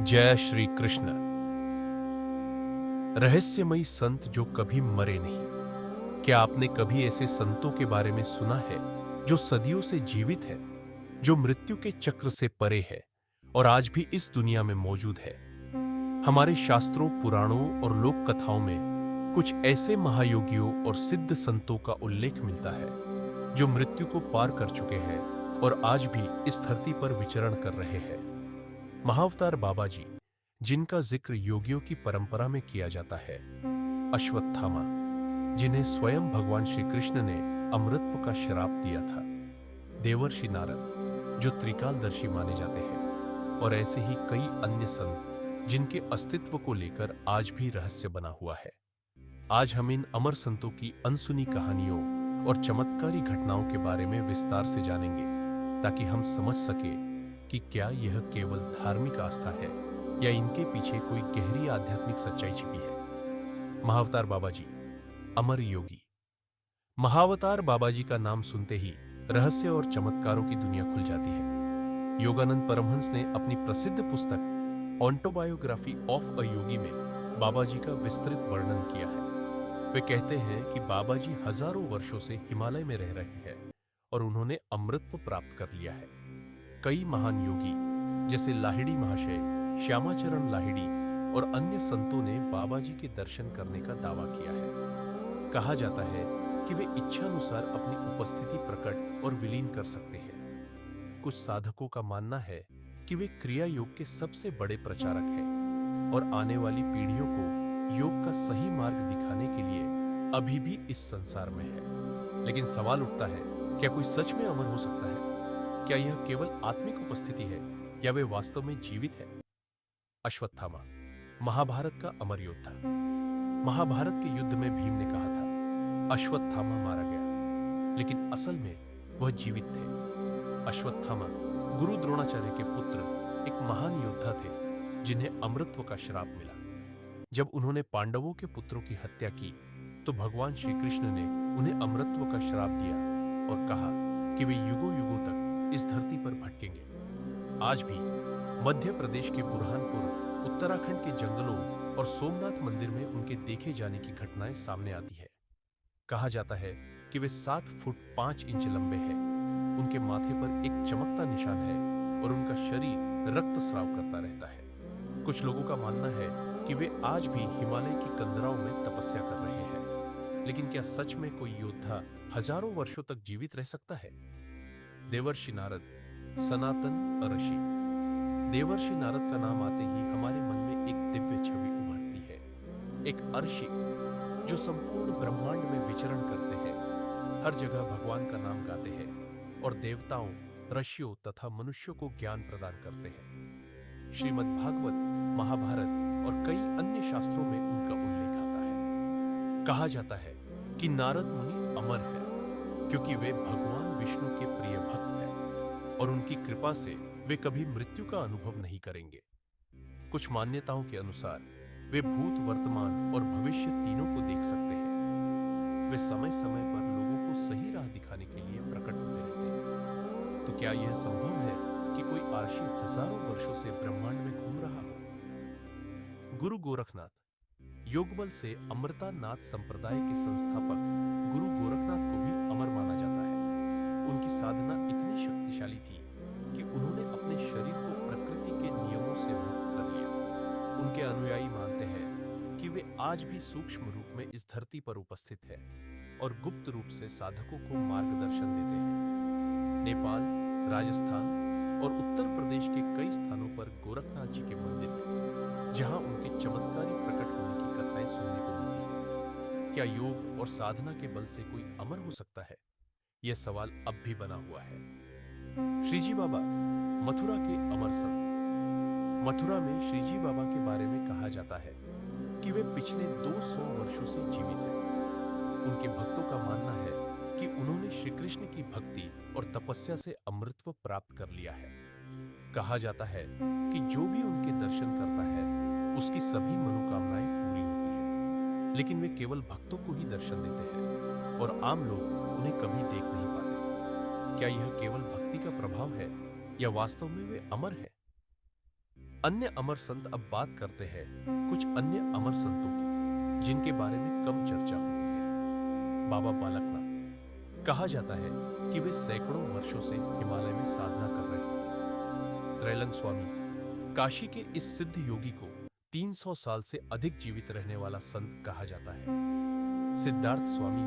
जय श्री कृष्ण। रहस्यमयी संत जो कभी मरे नहीं। क्या आपने कभी ऐसे संतों के बारे में सुना है जो सदियों से जीवित है, जो मृत्यु के चक्र से परे है और आज भी इस दुनिया में मौजूद है? हमारे शास्त्रों, पुराणों और लोक कथाओं में कुछ ऐसे महायोगियों और सिद्ध संतों का उल्लेख मिलता है जो मृत्यु को पार कर चुके हैं और आज भी इस धरती पर विचरण कर रहे हैं। महाअवतार बाबा जी, जिनका जिक्र योगियों की परंपरा में किया जाता है। अश्वत्थामा, जिन्हें स्वयं भगवान श्री कृष्ण ने अमृतत्व का श्राप दिया था। देवर्षि नारद, जो त्रिकालदर्शी माने जाते हैं। और ऐसे ही कई अन्य संत जिनके अस्तित्व को लेकर आज भी रहस्य बना हुआ है। आज हम इन अमर संतों की अनसुनी कहानियों और चमत्कारी घटनाओं के बारे में विस्तार से जानेंगे, ताकि हम समझ सके कि क्या यह केवल धार्मिक आस्था है या इनके पीछे कोई गहरी आध्यात्मिक सच्चाई छिपी है। महाअवतार बाबा जी, अमर योगी। महाअवतार बाबा जी का नाम सुनते ही रहस्य और चमत्कारों की दुनिया खुल जाती है। योगानंद परमहंस ने अपनी प्रसिद्ध पुस्तक ऑटोबायोग्राफी ऑफ अ योगी में बाबा जी का विस्तृत वर्णन किया है। वे कहते हैं कि बाबा जी हजारों वर्षों से हिमालय में रह रहे हैं और उन्होंने अमृतत्व प्राप्त कर लिया है। कई महान योगी जैसे लाहिड़ी महाशय, श्यामाचरण लाहिड़ी और अन्य संतों ने बाबा जी के दर्शन करने का दावा किया है। कहा जाता है कि वे इच्छानुसार अपनी उपस्थिति प्रकट और विलीन कर सकते हैं। कुछ साधकों का मानना है कि वे क्रिया योग के सबसे बड़े प्रचारक हैं और आने वाली पीढ़ियों को योग का सही मार्ग दिखाने के लिए अभी भी इस संसार में है। लेकिन सवाल उठता है, क्या कोई सच में अमर हो सकता है? क्या यह केवल आत्मिक उपस्थिति है या वे वास्तव में जीवित है? अश्वत्थामा, महाभारत का अमर योद्धा। महाभारत के युद्ध में भीम ने कहा था, अश्वत्थामा मारा गया, लेकिन असल में वह जीवित थे। अश्वत्थामा गुरु द्रोणाचार्य के पुत्र एक महान योद्धा थे जिन्हें अमृतत्व का श्राप मिला। जब उन्होंने पांडवों के पुत्रों की हत्या की तो भगवान श्री कृष्ण ने उन्हें अमृतत्व का श्राप दिया और कहा कि वे युगों युगों तक इस धरती पर भटकेंगे। आज भी मध्य प्रदेश के बुरहानपुर, उत्तराखंड के जंगलों और सोमनाथ मंदिर में उनके देखे जाने की घटनाएं सामने आती है। कहा जाता है कि वे 7 फुट 5 इंच लंबे हैं। उनके माथे पर एक चमकता निशान है और उनका शरीर रक्तस्राव करता रहता है। कुछ लोगों का मानना है कि वे आज भी हिमालय की कंदराओं में तपस्या कर रहे हैं। लेकिन क्या सच में कोई योद्धा हजारों वर्षों तक जीवित रह सकता है? देवर्षि नारद, सनातन ऋषि। देवर्षि नारद का नाम आते ही हमारे मन में एक दिव्य छवि उभरती है। एक अर्षि जो संपूर्ण ब्रह्मांड में विचरण करते हैं, हर जगह भगवान का नाम गाते हैं और देवताओं, ऋषियों तथा मनुष्यों को ज्ञान प्रदान करते हैं। श्रीमद् भागवत, महाभारत और कई अन्य शास्त्रों में उनका उल्लेख आता है। कहा जाता है कि नारद मुनि अमर है क्योंकि वे भगवान विष्णु के प्रिय भक्त हैं और उनकी कृपा से वे कभी मृत्यु का अनुभव नहीं करेंगे। कुछ मान्यताओं के अनुसार वे भूत, वर्तमान और भविष्य तीनों को देख सकते हैं। वे समय समय पर लोगों को सही राह दिखाने के लिए प्रकट होते रहते हैं। तो क्या यह संभव है कि कोई आर्षि हजारों वर्षों से ब्रह्मांड में घूम रहा हो? गुरु गोरखनाथ, योगबल से अमृतानाथ संप्रदाय के संस्थापक गुरु गोरखनाथ को भी अमर माना जाता है। उनकी साधना इतनी शक्तिशाली थी कि उन्होंने अपने शरीर को प्रकृति के नियमों से मुक्त कर लिया। उनके अनुयायी मानते हैं कि वे आज भी सूक्ष्म रूप में इस धरती पर उपस्थित हैं और गुप्त रूप से साधकों को मार्गदर्शन देते हैं। नेपाल, राजस्थान और उत्तर प्रदेश के कई स्थानों पर गोरखनाथ जी के मंदिर हैं, जहां उनके चमत्कारी प्रकट होने की कथाएं सुनने को मिलती हैं। क्या योग और साधना के बल से कोई अमर हो सकता है? यह सवाल अब भी बना हुआ है। श्रीजी बाबा, मथुरा के अमर संत। मथुरा में श्रीजी बाबा के बारे में कहा जाता है कि वे पिछले 200 वर्षों से जीवित हैं। उनके भक्तों का मानना है कि उन्होंने श्री कृष्ण की भक्ति और तपस्या से अमृतत्व प्राप्त कर लिया है। कहा जाता है कि जो भी उनके दर्शन करता है उसकी सभी मनोकामनाएं पूरी होती हैं। लेकिन वे केवल भक्तों को ही दर्शन देते हैं और आम लोग उन्हें कभी देख नहीं पाते। क्या यह केवल भक्ति का प्रभाव है या वास्तव में वे अमर है? अन्य अमर संत अब बात करते हैं कुछ अन्य अमर संतों की, जिनके बारे में कम चर्चा होती है। बाबा बालकनाथ, कहा जाता है कि वे सैकड़ों वर्षों से हिमालय में साधना कर रहे थे। त्रैलंग स्वामी, काशी के इस सिद्ध योगी को 300 साल से अधिक जीवित रहने वाला संत कहा जाता है। सिद्धार्थ स्वामी,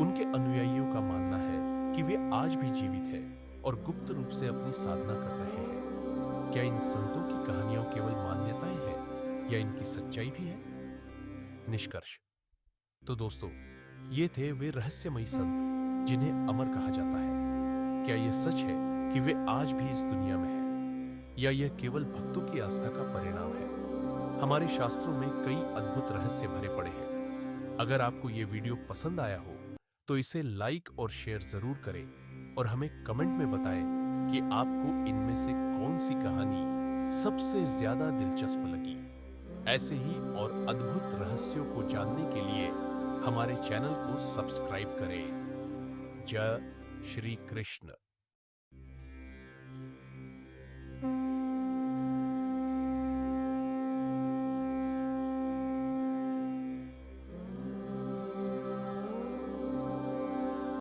उनके अनुयायियों का मानना है कि वे आज भी जीवित हैं और गुप्त रूप से अपनी साधना कर रहे हैं। क्या इन संतों की कहानियां केवल मान्यताएं हैं या इनकी सच्चाई भी है? निष्कर्ष। तो दोस्तों, ये थे वे रहस्यमयी संत जिन्हें अमर कहा जाता है। क्या यह सच है कि वे आज भी इस दुनिया में हैं, या यह केवल भक्तों की आस्था का परिणाम है? हमारे शास्त्रों में कई अद्भुत रहस्य भरे पड़े हैं। अगर आपको यह वीडियो पसंद आया हो तो इसे लाइक और शेयर जरूर करें और हमें कमेंट में बताएं कि आपको इनमें से कौन सी कहानी सबसे ज्यादा दिलचस्प लगी। ऐसे ही और अद्भुत रहस्यों को जानने के लिए हमारे चैनल को सब्सक्राइब करें। जय श्री कृष्ण।